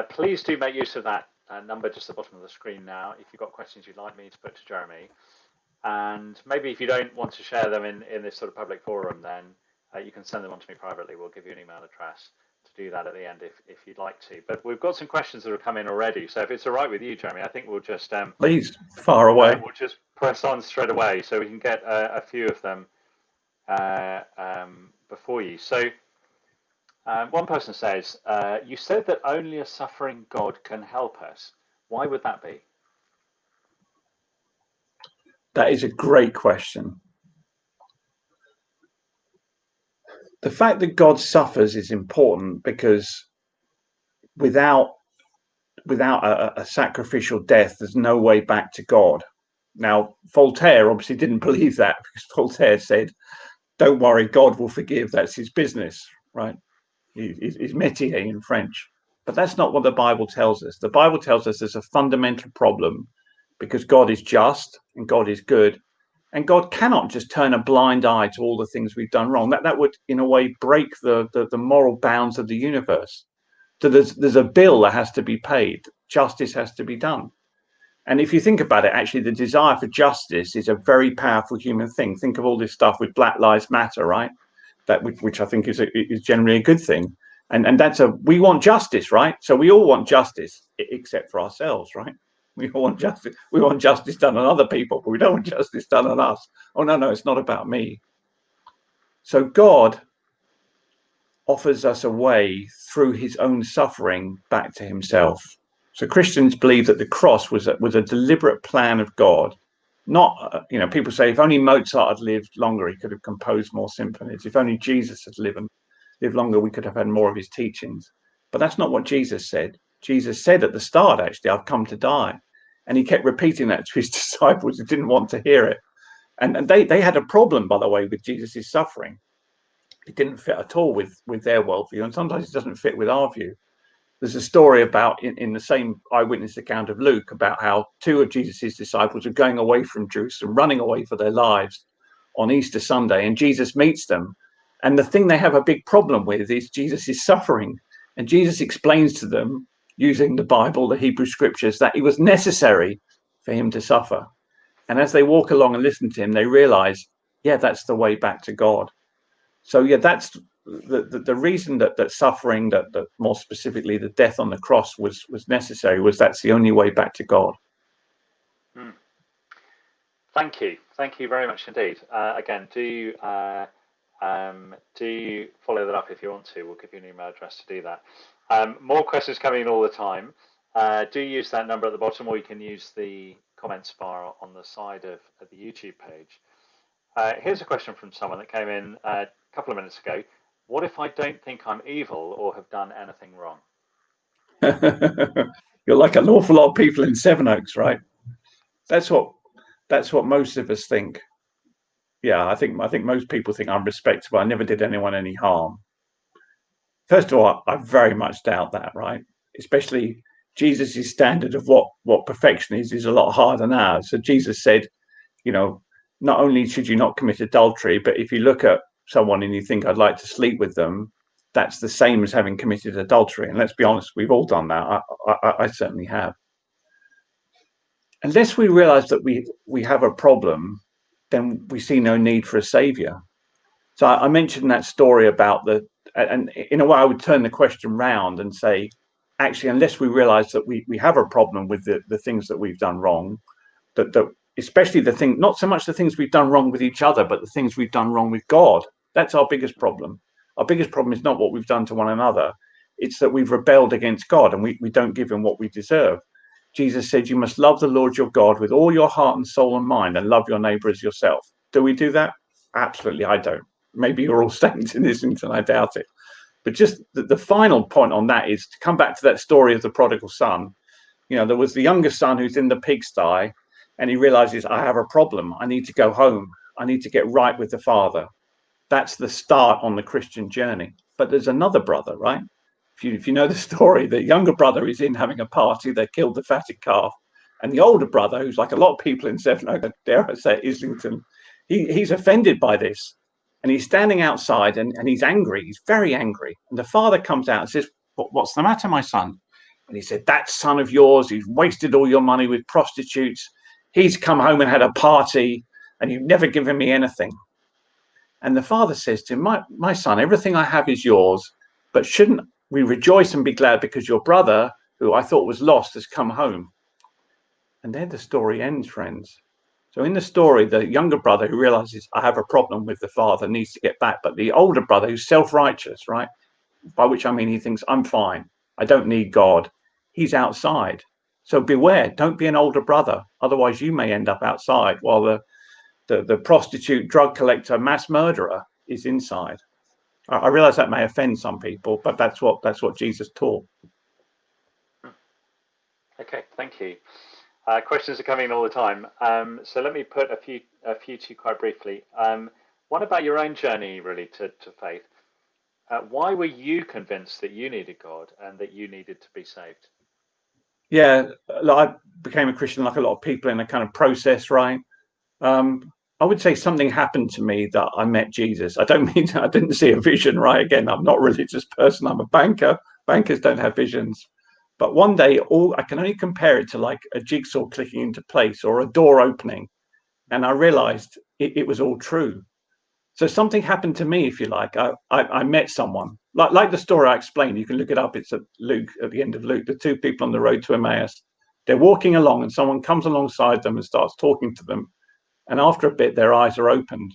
Please do make use of that number just at the bottom of the screen now if you've got questions you'd like me to put to Jeremy. And maybe if you don't want to share them in this sort of public forum, then you can send them on to me privately. We'll give you an email address to do that at the end if you'd like to. But we've got some questions that have come in already. So if it's all right with you, Jeremy, I think we'll just please far away. We'll just press on straight away so we can get a few of them before you. So one person says, you said that only a suffering God can help us. Why would that be? That is a great question. The fact that God suffers is important because without a sacrificial death, there's no way back to God. Now, Voltaire obviously didn't believe that, because Voltaire said, don't worry, God will forgive. That's his business, right? His métier in French. But that's not what the Bible tells us. The Bible tells us there's a fundamental problem because God is just and God is good. And God cannot just turn a blind eye to all the things we've done wrong. That would, in a way, break the moral bounds of the universe. So there's a bill that has to be paid. Justice has to be done. And if you think about it, actually, the desire for justice is a very powerful human thing. Think of all this stuff with Black Lives Matter, right? That which I think is generally a good thing. And we want justice, right? So we all want justice, except for ourselves, right? We all want justice. We want justice done on other people, but we don't want justice done on us. Oh, no, it's not about me. So God offers us a way through his own suffering back to himself. So Christians believe that the cross was a deliberate plan of God. Not, people say if only Mozart had lived longer, he could have composed more symphonies. If only Jesus had lived longer, we could have had more of his teachings. But that's not what Jesus said. Jesus said at the start, actually, I've come to die. And he kept repeating that to his disciples who didn't want to hear it. And they had a problem, by the way, with Jesus' suffering. It didn't fit at all with their worldview, and sometimes it doesn't fit with our view. There's a story about in the same eyewitness account of Luke about how two of Jesus's disciples are going away from Jerusalem, running away for their lives on Easter Sunday, and Jesus meets them. And the thing they have a big problem with is Jesus' suffering. And Jesus explains to them, using the Bible, the Hebrew scriptures, that it was necessary for him to suffer. And as they walk along and listen to him, they realize, yeah, that's the way back to God. So yeah, that's the reason that suffering, that more specifically the death on the cross was necessary, was that's the only way back to God. Thank you very much indeed. Again, do follow that up if you want to. We'll give you an email address to do that. More questions coming in all the time. Do use that number at the bottom, or you can use the comments bar on the side of the YouTube page. Here's a question from someone that came in a couple of minutes ago. What if I don't think I'm evil or have done anything wrong? You're like an awful lot of people in Sevenoaks, right? That's what most of us think. Yeah, I think most people think I'm respectable. I never did anyone any harm. First of all, I very much doubt that, right? Especially Jesus' standard of what perfection is a lot higher than ours. So Jesus said, not only should you not commit adultery, but if you look at someone and you think I'd like to sleep with them, that's the same as having committed adultery. And let's be honest, we've all done that. I certainly have. Unless we realize that we have a problem, then we see no need for a savior. So I mentioned that story about and in a way I would turn the question round and say, actually, unless we realize that we have a problem with the things that we've done wrong, that especially not so much the things we've done wrong with each other, but the things we've done wrong with God. That's our biggest problem. Our biggest problem is not what we've done to one another. It's that we've rebelled against God and we don't give him what we deserve. Jesus said, you must love the Lord your God with all your heart and soul and mind, and love your neighbor as yourself. Do we do that? Absolutely, I don't. Maybe you're all saints in Islington, I doubt it. But just the final point on that is to come back to that story of the prodigal son. There was the younger son who's in the pigsty, and he realizes, I have a problem. I need to go home. I need to get right with the father. That's the start on the Christian journey. But there's another brother, right? If you know the story, the younger brother is in having a party. They killed the fatted calf. And the older brother, who's like a lot of people in Sevenoaks, dare I say Islington, he's offended by this. And he's standing outside and he's angry. He's very angry. And the father comes out and says, what's the matter, my son? And he said, that son of yours, he's wasted all your money with prostitutes. He's come home and had a party, and you've never given me anything. And the father says to him, my son, everything I have is yours, but shouldn't we rejoice and be glad because your brother, who I thought was lost, has come home? And then the story ends, friends. So in the story, the younger brother who realizes I have a problem with the father needs to get back, but the older brother who's self-righteous, right? By which I mean he thinks I'm fine. I don't need God. He's outside. So beware, don't be an older brother. Otherwise you may end up outside while the prostitute, drug collector, mass murderer is inside. I realize that may offend some people, but that's what Jesus taught. Okay, thank you. Questions are coming in all the time. So let me put a few to you quite briefly. One about your own journey, really, to faith. Why were you convinced that you needed God and that you needed to be saved? Yeah, I became a Christian like a lot of people in a kind of process, right? I would say something happened to me that I met Jesus. I don't mean I didn't see a vision, right? Again, I'm not a religious person. I'm a banker. Bankers don't have visions. But one day, I can only compare it to like a jigsaw clicking into place or a door opening. And I realized it was all true. So something happened to me, if you like. I met someone, like the story I explained. You can look it up. It's at Luke, at the end of Luke, the two people on the road to Emmaus. They're walking along and someone comes alongside them and starts talking to them. And after a bit, their eyes are opened.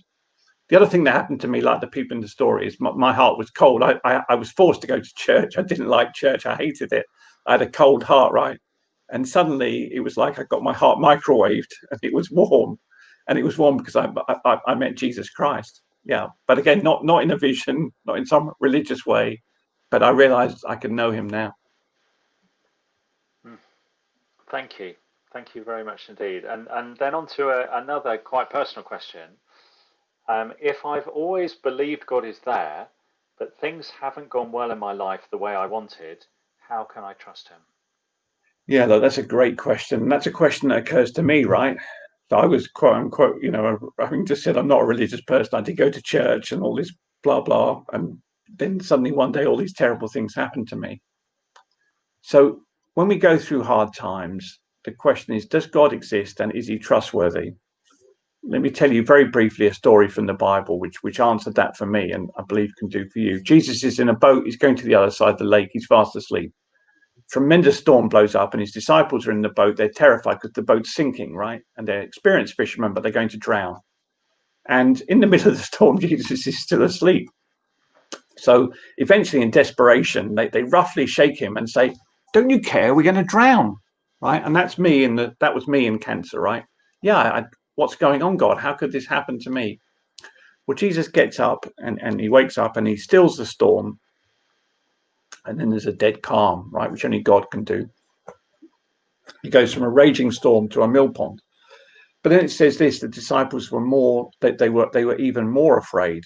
The other thing that happened to me, like the people in the story, is my heart was cold. I was forced to go to church. I didn't like church. I hated it. I had a cold heart, right? And suddenly it was like I got my heart microwaved and it was warm. And it was warm because I met Jesus Christ. Yeah. But again, not in a vision, not in some religious way, but I realized I can know him now. Thank you. Thank you very much indeed. And then on to another quite personal question. If I've always believed God is there, but things haven't gone well in my life the way I wanted, how can I trust him? Yeah, look, that's a great question. And that's a question that occurs to me, right? So I was quote unquote, having just said I'm not a religious person. I did go to church and all this blah blah, and then suddenly one day all these terrible things happened to me. So when we go through hard times, the question is, does God exist and is he trustworthy? Let me tell you very briefly a story from the Bible which answered that for me, and I believe can do for you. Jesus is in a boat, he's going to the other side of the lake, he's fast asleep. Tremendous storm blows up and his disciples are in the boat. They're terrified because the boat's sinking, right? And they're experienced fishermen, but they're going to drown. And in the middle of the storm, Jesus is still asleep. So eventually, in desperation, they roughly shake him and say, "Don't you care? We're going to drown," right? And that's me that was me in cancer, right? Yeah, what's going on, God? How could this happen to me? Well, Jesus gets up and he wakes up and he stills the storm. And then there's a dead calm, right? Which only God can do. He goes from a raging storm to a mill pond. But then it says this: the disciples were more that they were even more afraid.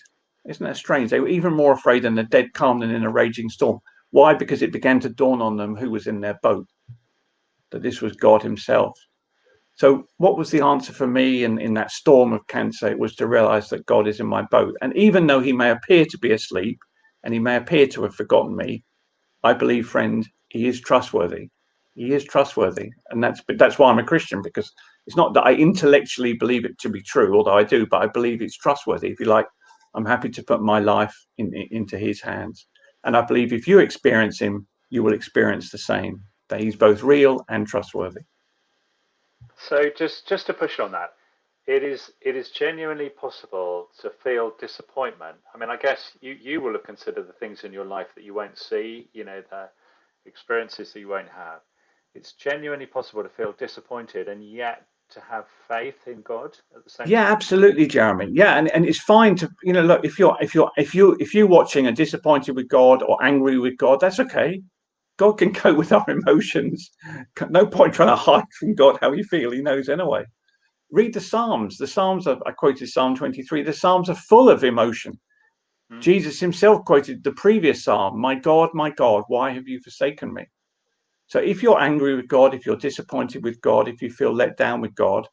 Isn't that strange? They were even more afraid in the dead calm than in a raging storm. Why? Because it began to dawn on them who was in their boat, that this was God himself. So what was the answer for me in that storm of cancer? It was to realize that God is in my boat. And even though he may appear to be asleep and he may appear to have forgotten me, I believe, friend, he is trustworthy. He is trustworthy. And that's why I'm a Christian, because it's not that I intellectually believe it to be true, although I do, but I believe it's trustworthy. If you like, I'm happy to put my life into his hands. And I believe if you experience him, you will experience the same, that he's both real and trustworthy. So just to push on that, it is genuinely possible to feel disappointment. I mean, I guess you will have considered the things in your life that you won't see, the experiences that you won't have. It's genuinely possible to feel disappointed and yet to have faith in God at the same Yeah, time. absolutely, Jeremy. Yeah, and it's fine to, look, if you're watching and disappointed with God or angry with God, that's okay. God can cope with our emotions. No point trying to hide from God how you feel. He knows anyway. Read the Psalms. The Psalms, I quoted Psalm 23. The Psalms are full of emotion. Mm. Jesus himself quoted the previous Psalm, my God, why have you forsaken me? So if you're angry with God, if you're disappointed with God, if you feel let down with God,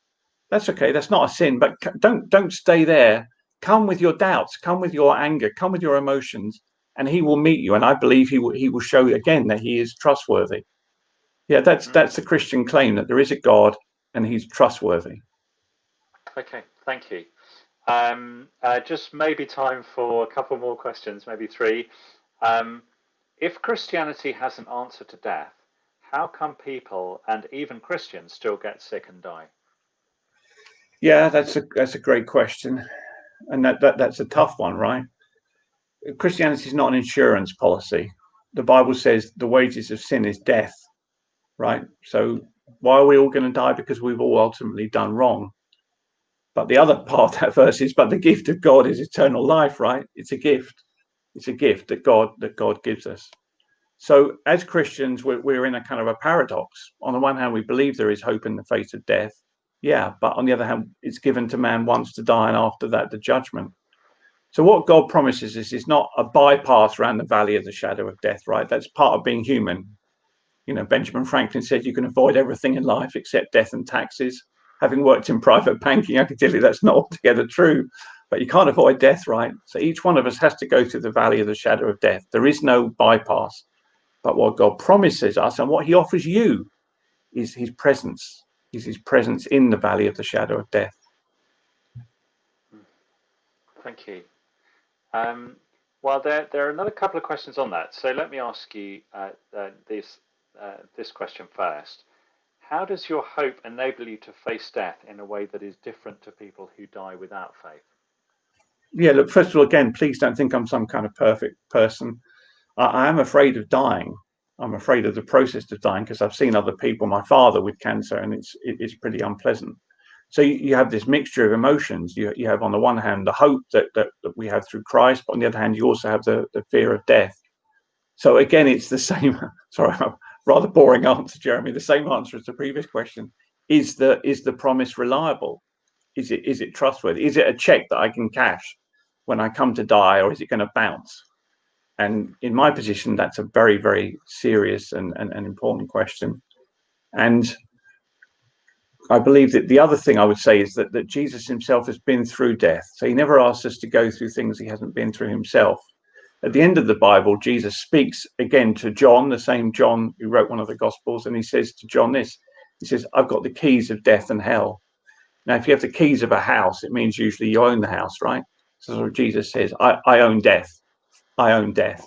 that's okay. That's not a sin, but don't stay there. Come with your doubts, come with your anger, come with your emotions, and he will meet you. And I believe he will show you again that he is trustworthy. Yeah, that's the Christian claim, that there is a God and he's trustworthy. Okay, thank you. Just maybe time for a couple more questions, maybe three. Um, if Christianity has an answer to death, how come people and even Christians still get sick and die? Yeah, that's a great question, and that's a tough one, right? Christianity is not an insurance policy. The Bible says the wages of sin is death, right? So why are we all going to die? Because we've all ultimately done wrong. But the other part of that verse is, but the gift of God is eternal life, right? It's a gift. It's a gift that God gives us. So as Christians, we're in a kind of a paradox. On the one hand, we believe there is hope in the face of death. Yeah, but on the other hand, it's given to man once to die, and after that, the judgment. So what God promises us is not a bypass around the valley of the shadow of death, right? That's part of being human. Benjamin Franklin said you can avoid everything in life except death and taxes. Having worked in private banking, I can tell you that's not altogether true. But you can't avoid death, right? So each one of us has to go through the valley of the shadow of death. There is no bypass. But what God promises us and what he offers you is his presence, in the valley of the shadow of death. Thank you. Um, well, there are another couple of questions on that. So let me ask you this question first. How does your hope enable you to face death in a way that is different to people who die without faith? Yeah, look, first of all, again, please don't think I'm some kind of perfect person. I am afraid of dying. I'm afraid of the process of dying because I've seen other people, my father with cancer, and it's pretty unpleasant. So you have this mixture of emotions. You have on the one hand the hope that we have through Christ, but on the other hand you also have the fear of death. So again, it's the same. Sorry, rather boring answer, Jeremy. The same answer as the previous question. is the promise reliable? Is it trustworthy? Is it a check that I can cash when I come to die, or is it going to bounce? And in my position, that's a very, very serious and important question. And I believe that the other thing I would say is that Jesus himself has been through death. So he never asks us to go through things he hasn't been through himself. At the end of the Bible, Jesus speaks again to John, the same John who wrote one of the Gospels, and he says to John this. He says, I've got the keys of death and hell. Now, if you have the keys of a house, it means usually you own the house, right? So Jesus says, I own death. I own death.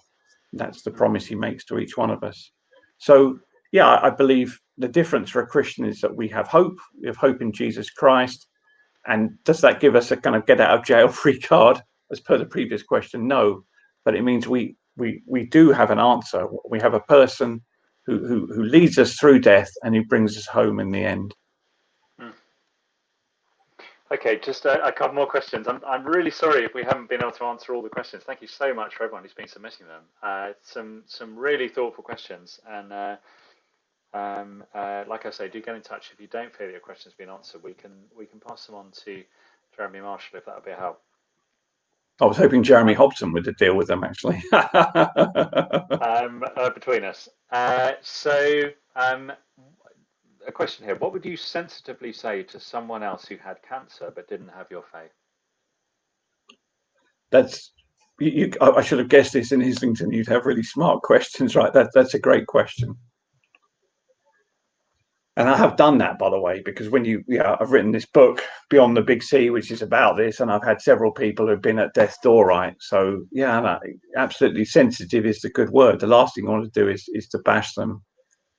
That's the promise he makes to each one of us. So, yeah, I believe the difference for a Christian is that we have hope. We have hope in Jesus Christ. And does that give us a kind of get out of jail free card, as per the previous question? No, but it means we do have an answer. We have a person who leads us through death and who brings us home in the end. Okay, just a couple more questions. I'm really sorry if we haven't been able to answer all the questions. Thank you so much for everyone who's been submitting them. Some really thoughtful questions, and like I say, do get in touch if you don't feel that your question's been answered. We can pass them on to Jeremy Marshall if that would be a help. I was hoping Jeremy Hobson would deal with them, actually. Between us. A question here. What would you sensitively say to someone else who had cancer but didn't have your faith? I should have guessed this in Islington. You'd have really smart questions, right? That's a great question. And I have done that, by the way, because I've written this book, Beyond the Big C, which is about this, and I've had several people who've been at death's door, right? So, yeah, no, absolutely sensitive is the good word. The last thing I want to do is to bash them.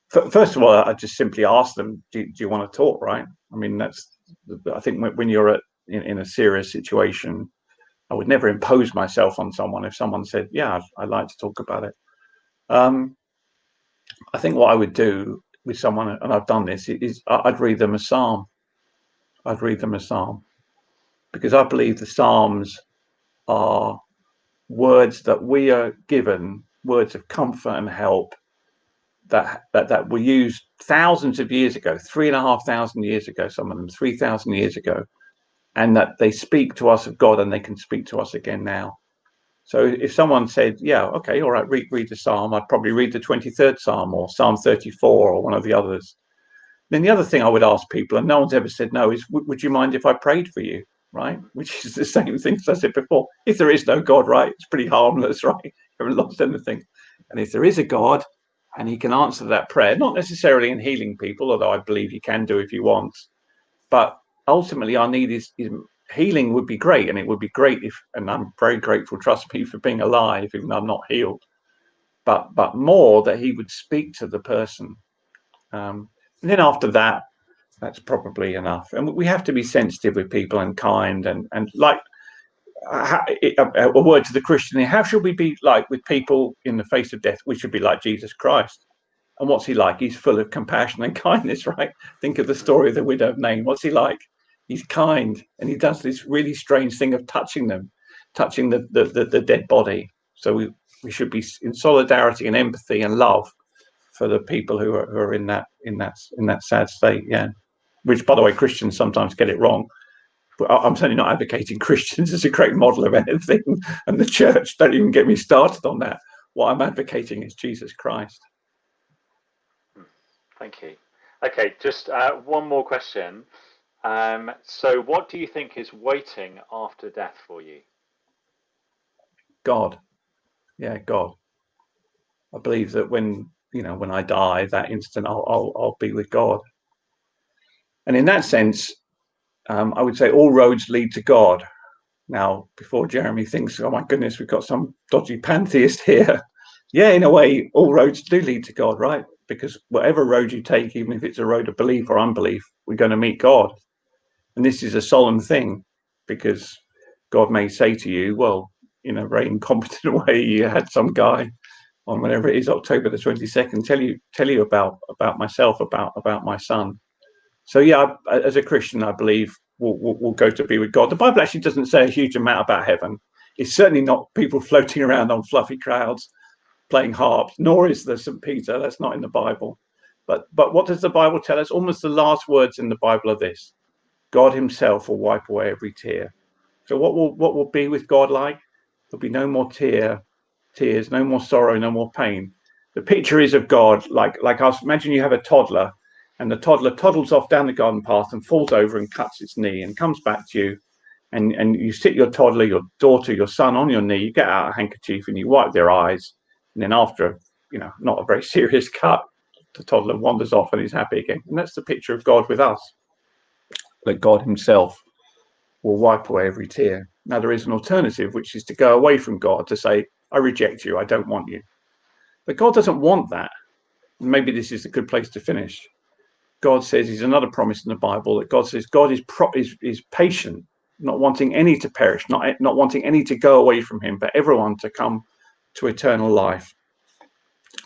First of all, I just simply ask them, do you want to talk, right? I mean, I think when you're in a serious situation, I would never impose myself on someone. If someone said, yeah, I'd like to talk about it. I think what I would do with someone, and I've done this, is I'd read them a psalm. I'd read them a psalm, because I believe the psalms are words that we are given, words of comfort and help that were used thousands of years ago, 3,500 years ago, some of them 3,000 years ago, and that they speak to us of God, and they can speak to us again now. So if someone said, yeah, okay, all right, read the psalm, I'd probably read the 23rd Psalm or Psalm 34 or one of the others. Then the other thing I would ask people, and no one's ever said no, is, would you mind if I prayed for you, right? Which is the same thing as I said before. If there is no God, right, it's pretty harmless, right? You haven't lost anything. And if there is a God and he can answer that prayer, not necessarily in healing people, although I believe he can do if he wants, but ultimately our need is healing would be great, and it would be great if, and I'm very grateful, trust me, for being alive, even though I'm not healed, but more that he would speak to the person. And then after that, that's probably enough. And we have to be sensitive with people and kind, and like a word to the Christian here, how should we be like with people in the face of death? We should be like Jesus Christ. And what's he like? He's full of compassion and kindness, right? Think of the story of the widow of Nain. What's he like? He's kind, and he does this really strange thing of touching the dead body. So we should be in solidarity and empathy and love for the people who are in that sad state. Yeah, which, by the way, Christians sometimes get it wrong. But I'm certainly not advocating Christians as a great model of anything, and the church, don't even get me started on that. What I'm advocating is Jesus Christ. Thank you. Okay, just one more question. So what do you think is waiting after death for you? God. Yeah, God. I believe that when I die, that instant I'll be with God. And in that sense, I would say all roads lead to God. Now, before Jeremy thinks, oh my goodness, we've got some dodgy pantheist here. Yeah, in a way, all roads do lead to God, right? Because whatever road you take, even if it's a road of belief or unbelief, we're going to meet God. And this is a solemn thing, because God may say to you, well, in a very incompetent way, you had some guy on whenever it is, October the 22nd, tell you about myself, about my son. So yeah, as a Christian, I believe we'll go to be with God. The Bible actually doesn't say a huge amount about heaven. It's certainly not people floating around on fluffy clouds playing harps, nor is there St. Peter. That's not in the Bible. But what does the Bible tell us? Almost the last words in the Bible are this: God himself will wipe away every tear. So what will be with God like? There'll be no more tears, no more sorrow, no more pain. The picture is of God like us. Imagine you have a toddler, and the toddler toddles off down the garden path and falls over and cuts its knee and comes back to you, and you sit your toddler, your daughter, your son on your knee. You get out a handkerchief and you wipe their eyes, and then after not a very serious cut, the toddler wanders off and is happy again. And that's the picture of God with us, that God himself will wipe away every tear. Now, there is an alternative, which is to go away from God, to say, I reject you, I don't want you. But God doesn't want that. Maybe this is a good place to finish. God says, he's another promise in the Bible, that God says God is patient, not wanting any to perish, not wanting any to go away from him, but everyone to come to eternal life.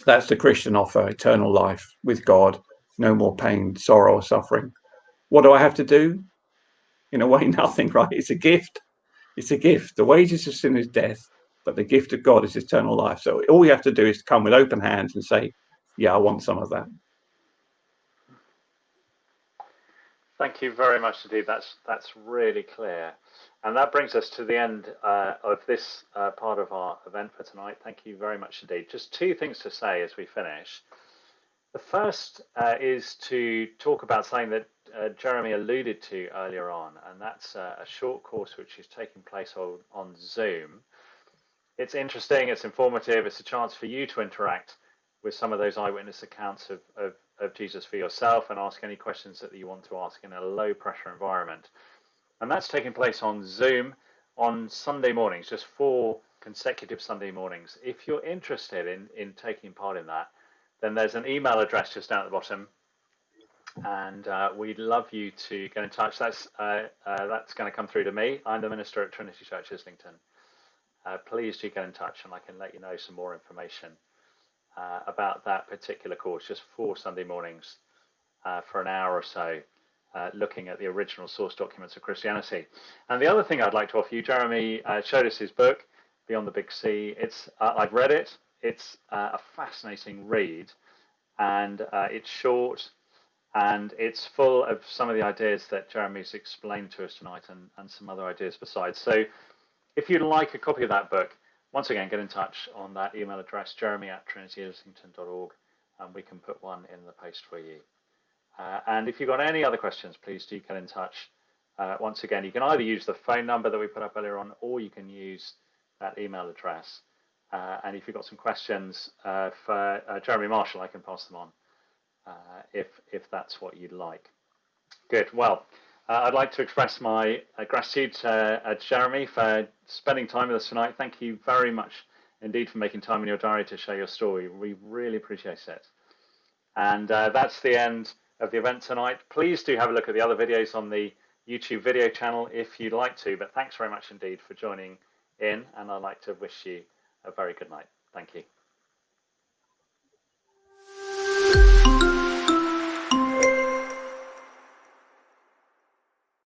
That's the Christian offer, eternal life with God, no more pain, sorrow, or suffering. What do I have to do? In a way, nothing, right? It's a gift. It's a gift. The wages of sin is death, but the gift of God is eternal life. So all we have to do is come with open hands and say, yeah, I want some of that. Thank you very much indeed. That's really clear. And that brings us to the end of this part of our event for tonight. Thank you very much indeed. Just two things to say as we finish. The first is to talk about something that Jeremy alluded to earlier on, and that's a short course which is taking place on Zoom. It's interesting, it's informative, it's a chance for you to interact with some of those eyewitness accounts of Jesus for yourself and ask any questions that you want to ask in a low pressure environment. And that's taking place on Zoom on Sunday mornings, just 4 consecutive Sunday mornings. If you're interested in taking part in that, then there's an email address just down at the bottom, and we'd love you to get in touch. That's going to come through to me. I'm the minister at Trinity Church Islington. Please do get in touch, and I can let you know some more information about that particular course. Just 4 Sunday mornings for an hour or so, looking at the original source documents of Christianity. And the other thing I'd like to offer you, Jeremy showed us his book, Beyond the Big C. I've read it. It's a fascinating read, and it's short, and it's full of some of the ideas that Jeremy's explained to us tonight, and some other ideas besides. So if you'd like a copy of that book, once again, get in touch on that email address, jeremy@trinityislington.org, and we can put one in the post for you. And if you've got any other questions, please do get in touch. Once again, you can either use the phone number that we put up earlier on, or you can use that email address. And if you've got some questions for Jeremy Marshall, I can pass them on if that's what you'd like. Good. Well, I'd like to express my gratitude to Jeremy for spending time with us tonight. Thank you very much indeed for making time in your diary to share your story. We really appreciate it. And that's the end of the event tonight. Please do have a look at the other videos on the YouTube video channel if you'd like to. But thanks very much indeed for joining in, and I'd like to wish you a very good night. Thank you.